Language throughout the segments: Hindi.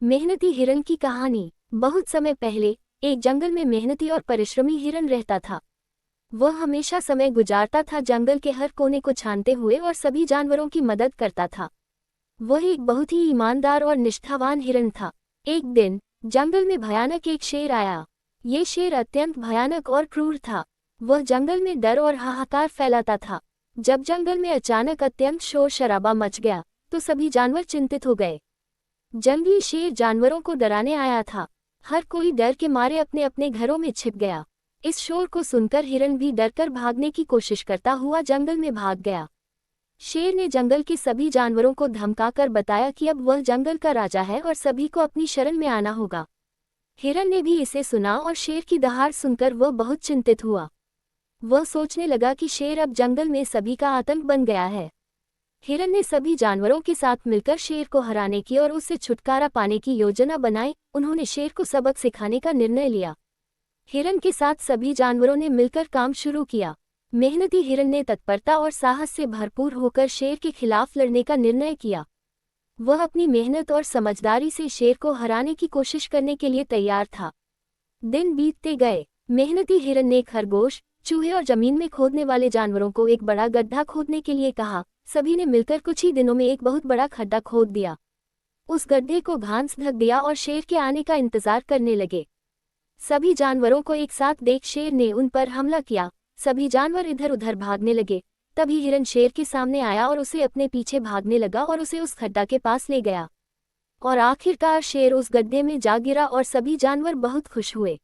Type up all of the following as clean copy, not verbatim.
मेहनती हिरन की कहानी। बहुत समय पहले एक जंगल में मेहनती और परिश्रमी हिरन रहता था। वह हमेशा समय गुजारता था जंगल के हर कोने को छानते हुए और सभी जानवरों की मदद करता था। वह एक बहुत ही ईमानदार और निष्ठावान हिरन था। एक दिन जंगल में भयानक एक शेर आया। ये शेर अत्यंत भयानक और क्रूर था। वह जंगल में डर और हाहाकार फैलाता था। जब जंगल में अचानक अत्यंत शोर शराबा मच गया तो सभी जानवर चिंतित हो गए। जंगली शेर जानवरों को डराने आया था। हर कोई डर के मारे अपने अपने घरों में छिप गया। इस शोर को सुनकर हिरन भी डरकर भागने की कोशिश करता हुआ जंगल में भाग गया। शेर ने जंगल के सभी जानवरों को धमकाकर बताया कि अब वह जंगल का राजा है और सभी को अपनी शरण में आना होगा। हिरन ने भी इसे सुना और शेर की दहाड़ सुनकर वह बहुत चिंतित हुआ। वह सोचने लगा कि शेर अब जंगल में सभी का आतंक बन गया है। हिरन ने सभी जानवरों के साथ मिलकर शेर को हराने की और उससे छुटकारा पाने की योजना बनाई। उन्होंने शेर को सबक सिखाने का निर्णय लिया। हिरन के साथ सभी जानवरों ने मिलकर काम शुरू किया। मेहनती हिरन ने तत्परता और साहस से भरपूर होकर शेर के खिलाफ लड़ने का निर्णय किया। वह अपनी मेहनत और समझदारी से शेर को हराने की कोशिश करने के लिए तैयार था। दिन बीतते गए। मेहनती हिरन ने खरगोश, चूहे और जमीन में खोदने वाले जानवरों को एक बड़ा गड्ढा खोदने के लिए कहा। सभी ने मिलकर कुछ ही दिनों में एक बहुत बड़ा खड्डा खोद दिया। उस गड्ढे को घास ढक दिया और शेर के आने का इंतजार करने लगे। सभी जानवरों को एक साथ देख शेर ने उन पर हमला किया। सभी जानवर इधर उधर भागने लगे। तभी हिरन शेर के सामने आया और उसे अपने पीछे भागने लगा और उसे उस खड्डा के पास ले गया। और आखिरकार शेर उस गड्ढे में जा गिरा और सभी जानवर बहुत खुश हुए।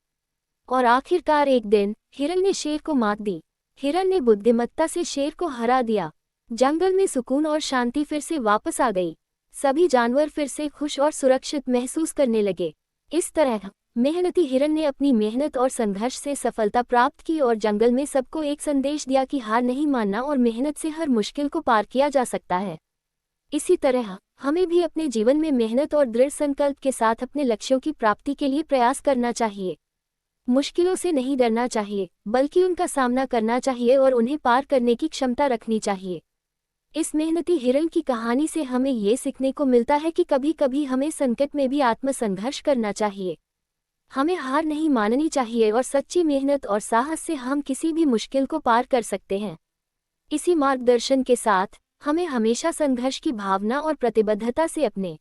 और आखिरकार एक दिन हिरन ने शेर को मात दी। हिरन ने बुद्धिमत्ता से शेर को हरा दिया। जंगल में सुकून और शांति फिर से वापस आ गई। सभी जानवर फिर से खुश और सुरक्षित महसूस करने लगे। इस तरह मेहनती हिरन ने अपनी मेहनत और संघर्ष से सफलता प्राप्त की और जंगल में सबको एक संदेश दिया कि हार नहीं मानना और मेहनत से हर मुश्किल को पार किया जा सकता है। इसी तरह हमें भी अपने जीवन में मेहनत और दृढ़ संकल्प के साथ अपने लक्ष्यों की प्राप्ति के लिए प्रयास करना चाहिए। मुश्किलों से नहीं डरना चाहिए, बल्कि उनका सामना करना चाहिए और उन्हें पार करने की क्षमता रखनी चाहिए। इस मेहनती हिरन की कहानी से हमें ये सीखने को मिलता है कि कभी कभी हमें संकट में भी आत्मसंघर्ष करना चाहिए। हमें हार नहीं माननी चाहिए और सच्ची मेहनत और साहस से हम किसी भी मुश्किल को पार कर सकते हैं। इसी मार्गदर्शन के साथ हमें हमेशा संघर्ष की भावना और प्रतिबद्धता से अपने